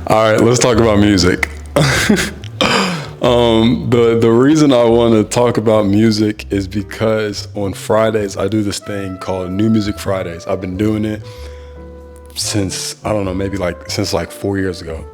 All right, let's talk about music. The reason I want to talk about music is because on Fridays I do this thing called New Music Fridays. I've been doing it since, I don't know, since 4 years ago.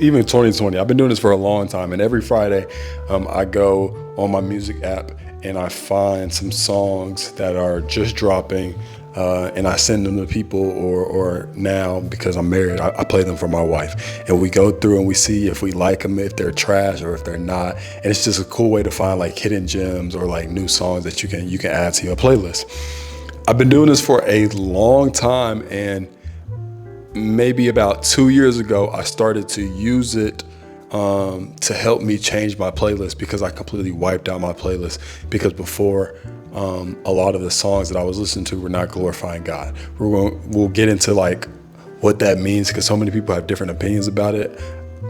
Even 2020. I've been doing this for a long time, and every Friday I go on my music app and I find some songs that are just dropping, and I send them to people, or now, because I'm married, I play them for my wife, and we go through and we see if we like them, if they're trash or if they're not. And it's just a cool way to find like hidden gems or like new songs that you can add to your playlist. I've been doing this for a long time, and maybe about 2 years ago, I started to use it to help me change my playlist, because I completely wiped out my playlist, because before a lot of the songs that I was listening to were not glorifying God. We'll get into like what that means, because so many people have different opinions about it.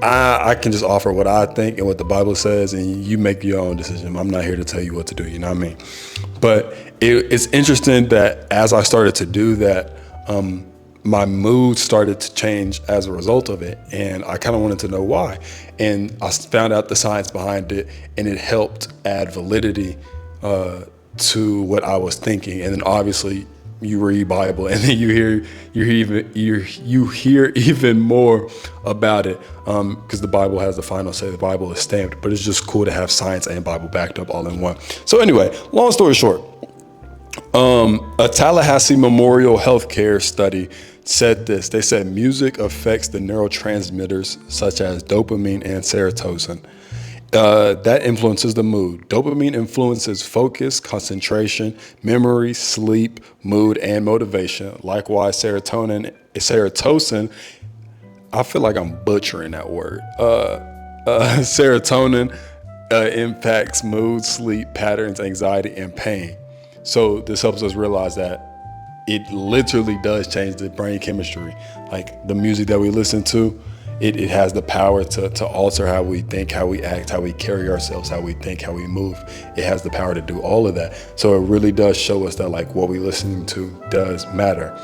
I can just offer what I think and what the Bible says, and you make your own decision. I'm not here to tell you what to do, you know what I mean? But it's interesting that as I started to do that, my mood started to change as a result of it, and I kind of wanted to know why. And I found out the science behind it, and it helped add validity to what I was thinking. And then obviously you read Bible, and then you hear even more about it, because the Bible has the final say. The Bible is stamped, but it's just cool to have science and Bible backed up all in one. So anyway, long story short, a Tallahassee Memorial Healthcare study said this. They said music affects the neurotransmitters such as dopamine and serotonin. That influences the mood. Dopamine influences focus, concentration, memory, sleep, mood, and motivation. Likewise, serotonin, I feel like I'm butchering that word. Serotonin impacts mood, sleep patterns, anxiety, and pain. So this helps us realize that it literally does change the brain chemistry. Like the music that we listen to, it has the power to alter how we think, how we act, how we carry ourselves, how we think, how we move. It has the power to do all of that. So it really does show us that like what we listen to does matter.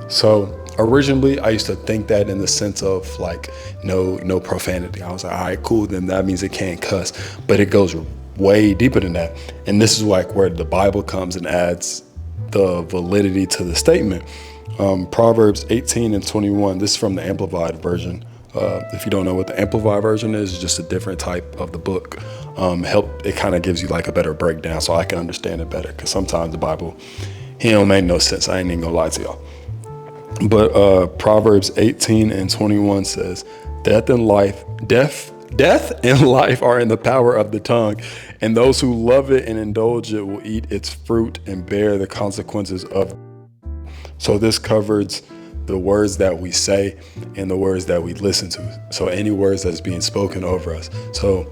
So originally I used to think that in the sense of like no profanity. I was like, all right, cool, then that means it can't cuss. But it goes way deeper than that. And this is like where the Bible comes and adds the validity to the statement. Proverbs 18:21, this is from the Amplified version. If you don't know what the Amplified version is, it's just a different type of the book. It kind of gives you like a better breakdown so I can understand it better, because sometimes the Bible, it don't make no sense. I ain't even gonna lie to y'all. But Proverbs 18:21 says, death and life are in the power of the tongue, and those who love it and indulge it will eat its fruit and bear the consequences of it. So this covers the words that we say and the words that we listen to. So any words that's being spoken over us. So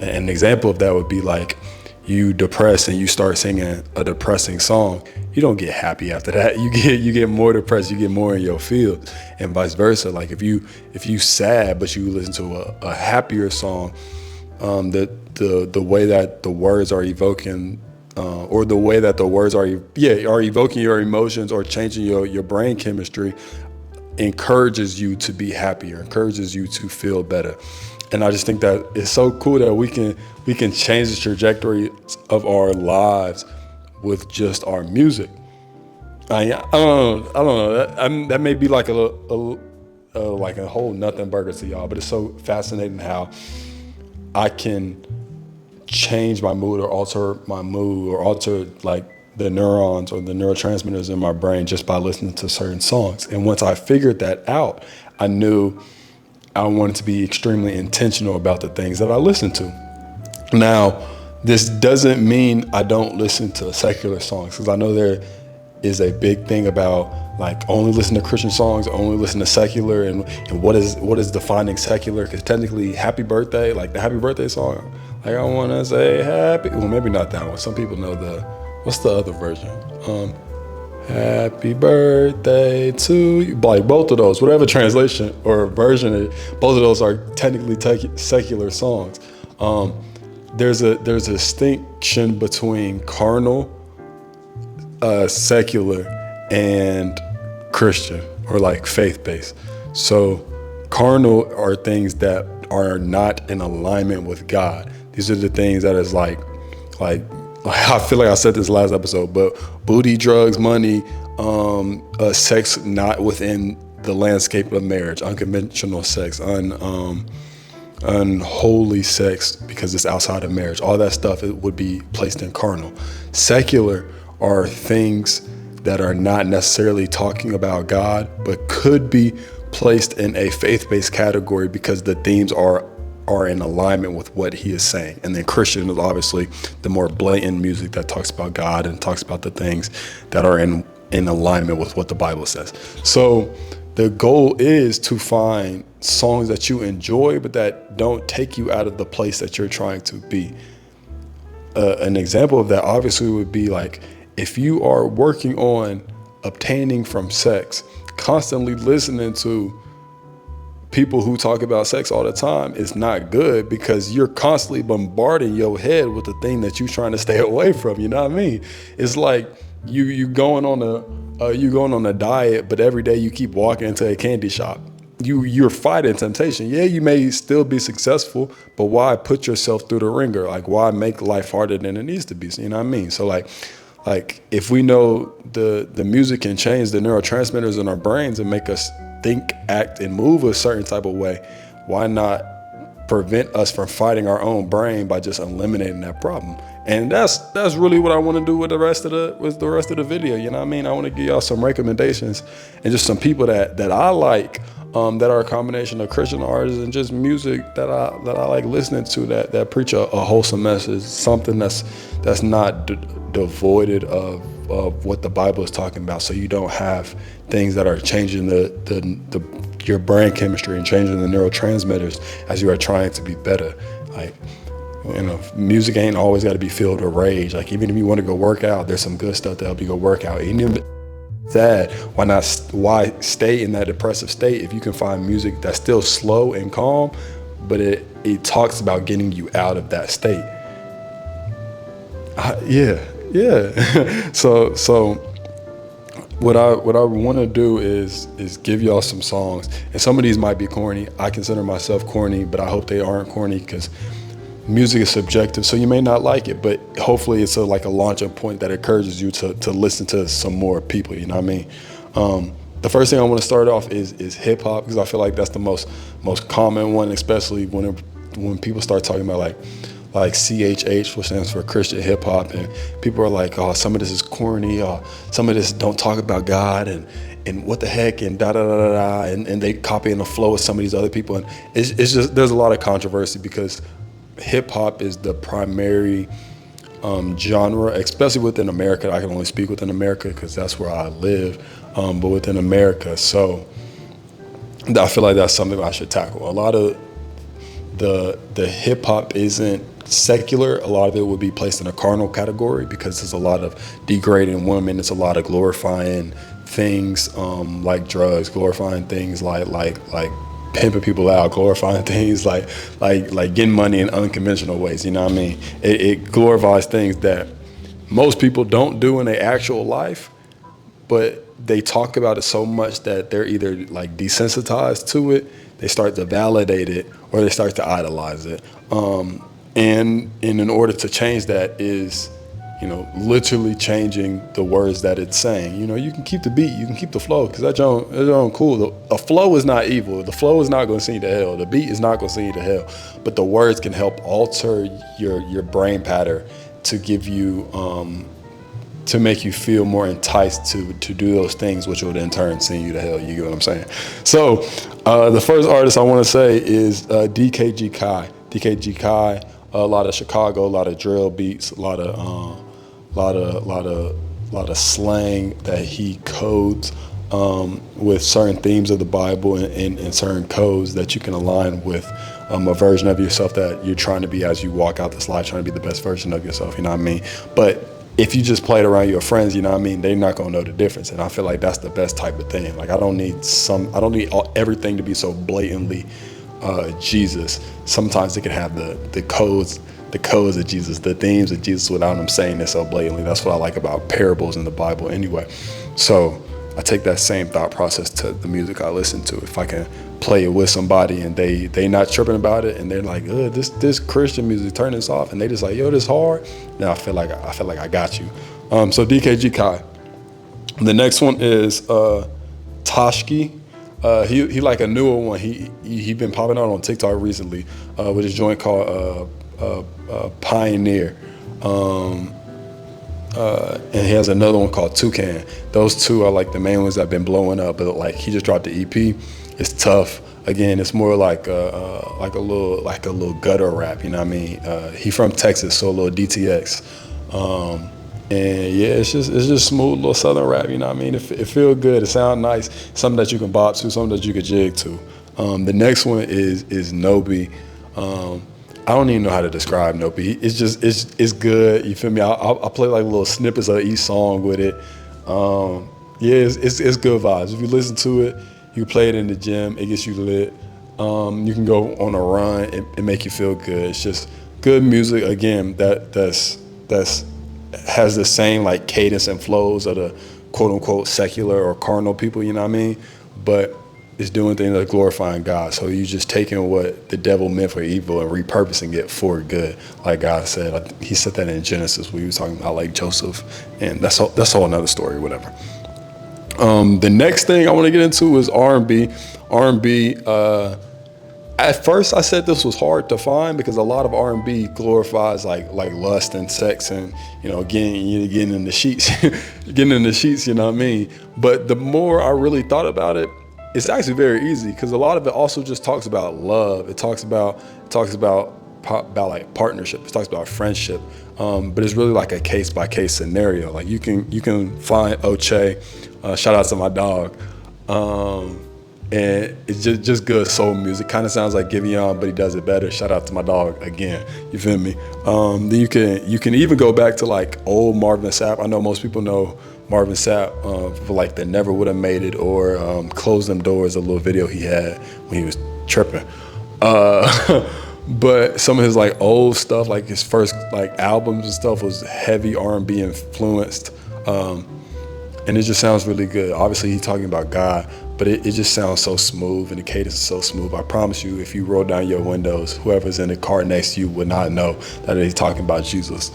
an example of that would be like you depressed and you start singing a depressing song. You don't get happy after that. You get more depressed. You get more in your field, and vice versa. Like if you sad but you listen to a happier song, the way that the words are evoking, or the way that the words are evoking your emotions or changing your brain chemistry, encourages you to be happier, encourages you to feel better. And I just think that it's so cool that we can change the trajectory of our lives with just our music. I don't know. That may be like a whole nothing burger to y'all, but it's so fascinating how I can change my mood or alter my mood or alter like the neurons or the neurotransmitters in my brain just by listening to certain songs. And once I figured that out, I knew I wanted to be extremely intentional about the things that I listen to. Now, this doesn't mean I don't listen to secular songs, because I know there is a big thing about like only listen to Christian songs, only listen to secular, and what is defining secular? Because technically, Happy Birthday, like the Happy Birthday song, like I want to say happy. Well, maybe not that one. Some people know what's the other version? Happy birthday to you. Like both of those, whatever translation or version, both of those are technically secular songs. There's a distinction between carnal, secular, and Christian, or like faith-based. So Carnal are things that are not in alignment with God. These are the things that is like I feel like I said this last episode, but booty, drugs, money, sex not within the landscape of marriage, unconventional sex, unholy sex because it's outside of marriage. All that stuff, it would be placed in carnal. Secular are things that are not necessarily talking about God, but could be placed in a faith-based category because the themes are in alignment with what he is saying. And then Christian is obviously the more blatant music that talks about God and talks about the things that are in alignment with what the Bible says. So the goal is to find songs that you enjoy, but that don't take you out of the place that you're trying to be. An example of that obviously would be like, if you are working on obtaining from sex, constantly listening to people who talk about sex all the time is not good, because you're constantly bombarding your head with the thing that you're trying to stay away from. You know what I mean? It's like you going on a diet, but every day you keep walking into a candy shop. You're fighting temptation. Yeah, you may still be successful, but why put yourself through the ringer? Like, why make life harder than it needs to be? You know what I mean? So like if we know the music can change the neurotransmitters in our brains and make us think, act, and move a certain type of way, why not prevent us from fighting our own brain by just eliminating that problem? And that's really what I want to do with the rest of the video. You know what I mean? I want to give y'all some recommendations and just some people that I like, that are a combination of Christian artists and just music that I like listening to, that preach a wholesome message, something that's not devoid of what the Bible is talking about. So you don't have things that are changing your brain chemistry and changing the neurotransmitters as you are trying to be better. Like, you know, music ain't always got to be filled with rage. Like, even if you want to go work out, there's some good stuff to help you go work out. Even if it's sad, why stay in that depressive state if you can find music that's still slow and calm, but it talks about getting you out of that state. Yeah. So what I want to do is give y'all some songs, and some of these might be corny. I consider myself corny, but I hope they aren't corny, because music is subjective, so you may not like it, but hopefully it's like a launching point that encourages you to listen to some more people. You know what I mean? The first thing I want to start off is hip hop, because I feel like that's the most common one, especially when people start talking about like CHH, which stands for Christian hip hop, and people are like, oh, some of this is corny, some of this don't talk about God, and what the heck, and da da da da da, and they copying the flow of some of these other people, and it's just, there's a lot of controversy, because hip hop is the primary genre, especially within America. I can only speak within America because that's where I live, but within America. So I feel like that's something I should tackle. A lot of the hip hop isn't secular. A lot of it would be placed in a carnal category, because there's a lot of degrading women. It's a lot of glorifying things like drugs, glorifying things like pimping people out, glorifying things like getting money in unconventional ways. You know what I mean? It glorifies things that most people don't do in their actual life, but they talk about it so much that they're either like desensitized to it, they start to validate it, or they start to idolize it. And in order to change that is, you know, literally changing the words that it's saying. You know, you can keep the beat, you can keep the flow, because that joint cool. A flow is not evil. The flow is not going to send you to hell. The beat is not going to send you to hell. But the words can help alter your brain pattern to give you, to make you feel more enticed to do those things, which will in turn send you to hell. You get what I'm saying? So the first artist I want to say is DKG Kai. DKG Kai, a lot of Chicago, a lot of drill beats, a lot of slang that he codes with certain themes of the Bible and certain codes that you can align with a version of yourself that you're trying to be as you walk out this life, trying to be the best version of yourself. You know what I mean? But if you just play it around your friends, you know what I mean, they're not gonna know the difference. And I feel like that's the best type of thing. Like, I don't need everything to be so blatantly Jesus. Sometimes it can have the codes of Jesus, the themes of Jesus, without him saying it so blatantly. That's what I like about parables in the Bible anyway. So I take that same thought process to the music I listen to. If I can play it with somebody and they not tripping about it and they're like, this Christian music, turn this off, and they just like, yo, this hard, then I feel like I got you. So DKG Kai. The next one is Toshki. He like a newer one. He been popping out on TikTok recently with his joint called Pioneer. And he has another one called Toucan. Those two are like the main ones that have been blowing up. But like he just dropped the EP. It's tough. Again, it's more like a little gutter rap. You know what I mean? He from Texas, so a little DTX. And yeah, it's just smooth little southern rap. You know what I mean? It feel good. It sound nice. Something that you can bop to. Something that you can jig to. The next one is Nobi. I don't even know how to describe Nobi. It's good. You feel me? I'll play like little snippets of each song with it. Yeah, it's good vibes. If you listen to it, you play it in the gym. It gets you lit. You can go on a run and make you feel good. It's just good music. Again, that's has the same like cadence and flows of the quote unquote secular or carnal people. You know what I mean? But it's doing things like glorifying God. So you just taking what the devil meant for evil and repurposing it for good. Like God said, he said that in Genesis when he was talking about like Joseph, and that's all another story, whatever. The next thing I want to get into is R&B. R&B, at first I said this was hard to find because a lot of R&B glorifies like lust and sex and, you know, getting in the sheets, you know what I mean? But the more I really thought about it, it's actually very easy because a lot of it also just talks about love. It talks about like partnership. It talks about friendship. But it's really like a case by case scenario. Like you can find Oche, shout out to my dog. And it's just good soul music. Kind of sounds like Giveon, but he does it better. Shout out to my dog again. You feel me? Then you can even go back to like old Marvin Sapp. I know most people know Marvin Sapp for like the Never Would Have Made It or Close Them Doors, a little video he had when he was tripping. But some of his like old stuff, like his first like albums and stuff, was heavy R&B influenced. And it just sounds really good. Obviously he's talking about God, but it just sounds so smooth and the cadence is so smooth. I promise you, if you roll down your windows, whoever's in the car next to you would not know that he's talking about Jesus.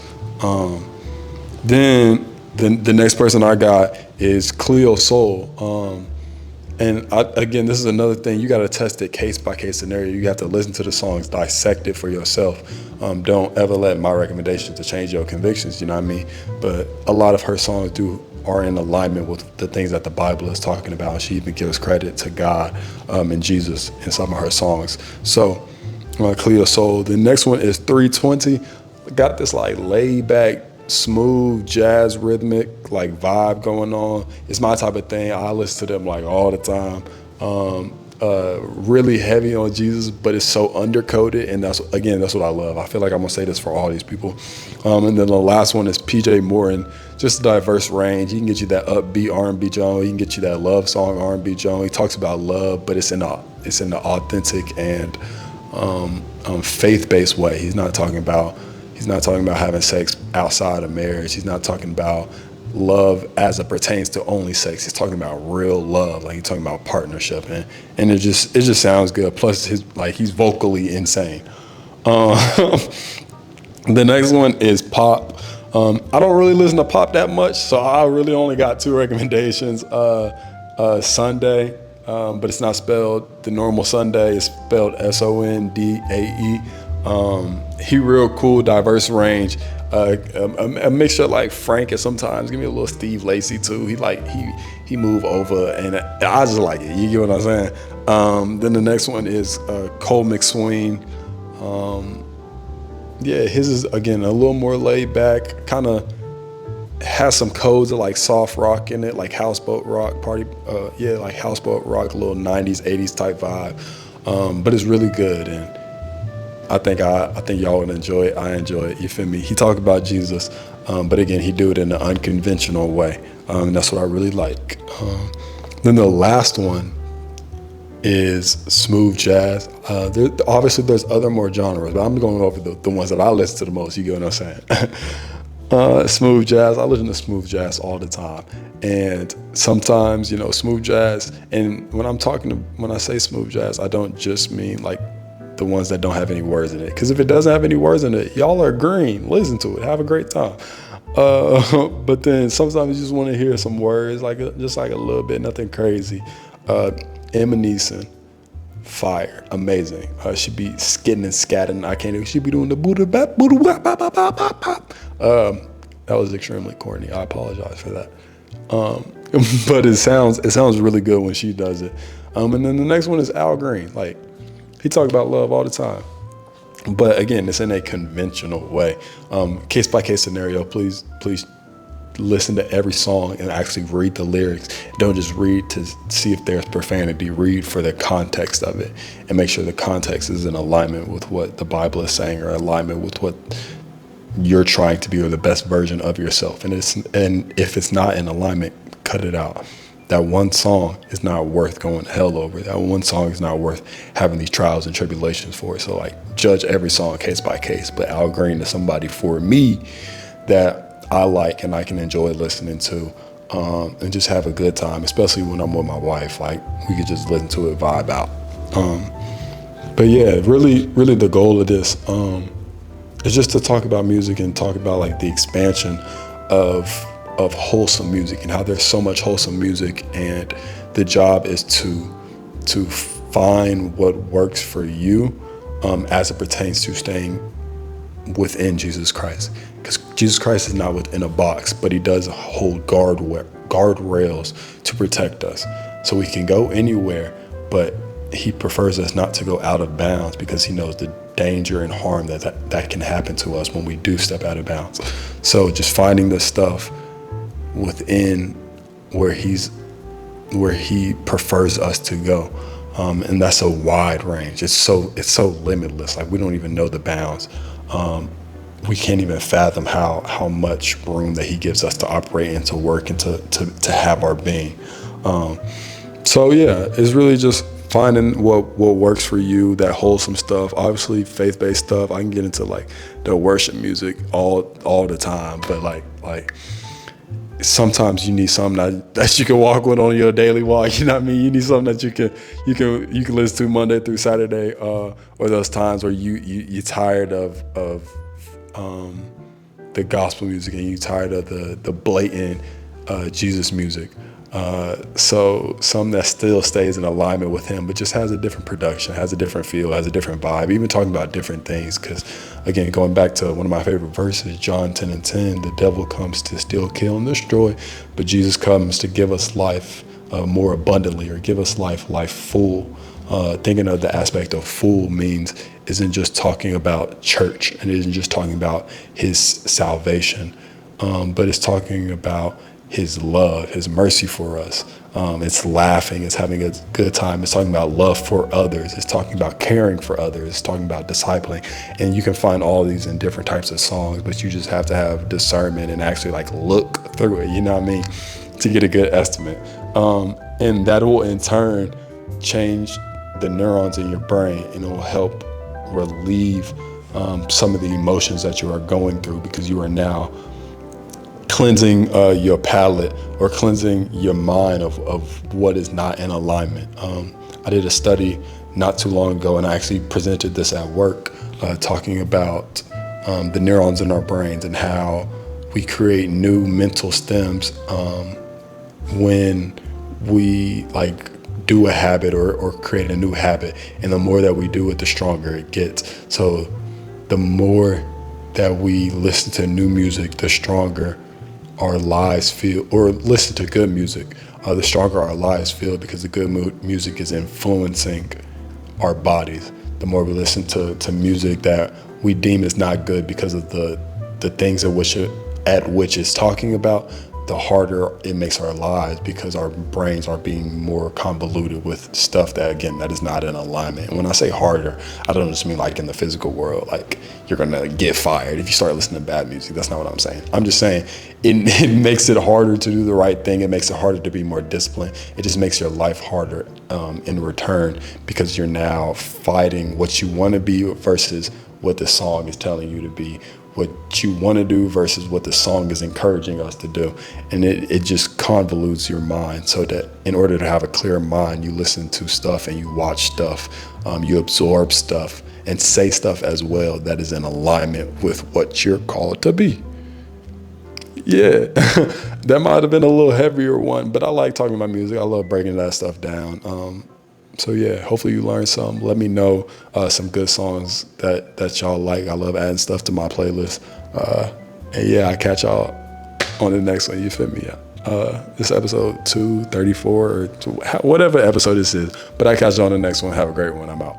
Then the next person I got is Cleo Soul. And again, this is another thing. You got to test it case by case scenario. You have to listen to the songs, dissect it for yourself. Don't ever let my recommendations to change your convictions, you know what I mean? But a lot of her songs are in alignment with the things that the Bible is talking about. She even gives credit to God and Jesus in some of her songs. So Cleo Soul. The next one is 320. Got this like laid back, smooth jazz rhythmic like vibe going on. It's my type of thing. I listen to them like all the time. Really heavy on Jesus, but it's so undercoated, and that's what I love. I feel like I'm gonna say this for all these people. And then the last one is PJ Morton. Just a diverse range. He can get you that upbeat R&B genre. He can get you that love song R&B genre. He talks about love, but it's in the authentic and faith-based way. He's not talking about having sex outside of marriage. He's not talking about love as it pertains to only sex. He's talking about real love. Like he's talking about partnership, and it just sounds good. Plus he's vocally insane. The next one is pop. I don't really listen to pop that much, so I really only got two recommendations. Sunday, but it's not spelled the normal Sunday. It's spelled Sondae. He real cool, diverse range. A mixture like Frank and sometimes give me a little Steve Lacy too. He move over and I just like it. You get what I'm saying? Then the next one is Cole McSween. Yeah, his is again a little more laid back, kind of has some codes of like soft rock in it, like houseboat rock party. Like houseboat rock, a little 90s, 80s type vibe. But it's really good, and I think y'all would enjoy it. I enjoy it. You feel me? He talked about Jesus, but again, he do it in an unconventional way, and that's what I really like. Then the last one is smooth jazz. Obviously, there's other more genres, but I'm going over the ones that I listen to the most. You get what I'm saying? Smooth jazz. I listen to smooth jazz all the time, and sometimes, smooth jazz, and when I say smooth jazz, I don't just mean like the ones that don't have any words in it. Because if it doesn't have any words in it, y'all are green. Listen to it. Have a great time. But then sometimes you just want to hear some words, just like a little bit, nothing crazy. Emma Neeson, fire, amazing. She be skitting and scatting. I can't do. She be doing the booty bap, booty bap, bap, bap, bap, bap, bap. That was extremely corny. I apologize for that. But it sounds really good when she does it. And then the next one is Al Green. Like, he talk about love all the time, but again, it's in a conventional way. Case by case scenario. Please listen to every song and actually read the lyrics. Don't just read to see if there's profanity. Read for the context of it and make sure the context is in alignment with what the Bible is saying, or alignment with what you're trying to be, or the best version of yourself. And if it's not in alignment, cut it out. That one song is not worth going to hell over. That one song is not worth having these trials and tribulations for. So like, judge every song case by case. But Al Green is somebody for me that I like and I can enjoy listening to, and just have a good time, especially when I'm with my wife. Like, we could just listen to it, vibe out. But yeah, really the goal of this is just to talk about music and talk about like the expansion of wholesome music, and how there's so much wholesome music, and the job is to find what works for you, as it pertains to staying within Jesus Christ. Because Jesus Christ is not within a box, but he does hold guardrails to protect us. So we can go anywhere, but he prefers us not to go out of bounds, because he knows the danger and harm that can happen to us when we do step out of bounds. So just finding the stuff within where he prefers us to go, and that's a wide range. It's so limitless. Like, we don't even know the bounds. We can't even fathom how much room that he gives us to operate and to work and to have our being. So yeah, it's really just finding what works for you, that wholesome stuff. Obviously, faith-based stuff. I can get into like the worship music all the time, but like sometimes you need something that you can walk with on your daily walk. You know what I mean? You need something that you can listen to Monday through Saturday, or those times where you're tired of the gospel music, and you're tired of the blatant Jesus music. So something that still stays in alignment with him, but just has a different production, has a different feel, has a different vibe, even talking about different things. Because again, going back to one of my favorite verses, John 10:10, the devil comes to steal, kill, and destroy, but Jesus comes to give us life more abundantly, or give us life full. Thinking of the aspect of full isn't just talking about church, and isn't just talking about his salvation, but it's talking about his love, his mercy for us. It's laughing, it's having a good time. It's talking about love for others. It's talking about caring for others. It's talking about discipling. And you can find all these in different types of songs, but you just have to have discernment and actually like look through it, you know what I mean, to get a good estimate. And that will in turn change the neurons in your brain, and it will help relieve some of the emotions that you are going through, because you are now cleansing your palate, or cleansing your mind of what is not in alignment. I did a study not too long ago, and I actually presented this at work, talking about the neurons in our brains and how we create new mental stems when we like do a habit or create a new habit. And the more that we do it, the stronger it gets. So the more that we listen to new music, the stronger our lives feel, or listen to good music, the stronger our lives feel, because the good music is influencing our bodies. The more we listen to music that we deem is not good because of the things at which it's talking about, the harder it makes our lives, because our brains are being more convoluted with stuff that, again, that is not in alignment. And when I say harder, I don't just mean like in the physical world, like you're gonna get fired if you start listening to bad music. That's not what I'm saying. I'm just saying it makes it harder to do the right thing. It makes it harder to be more disciplined. It just makes your life harder in return, because you're now fighting what you want to be versus what the song is telling you to be, what you want to do versus what the song is encouraging us to do. And it just convolutes your mind, so that in order to have a clear mind, you listen to stuff and you watch stuff, you absorb stuff and say stuff as well that is in alignment with what you're called to be. Yeah, that might have been a little heavier one, but I like talking about music. I love breaking that stuff down. So yeah, hopefully you learned some. Let me know some good songs that y'all like. I love adding stuff to my playlist. And yeah, I catch y'all on the next one. You feel me? This episode 234 or whatever episode this is. But I catch y'all on the next one. Have a great one. I'm out.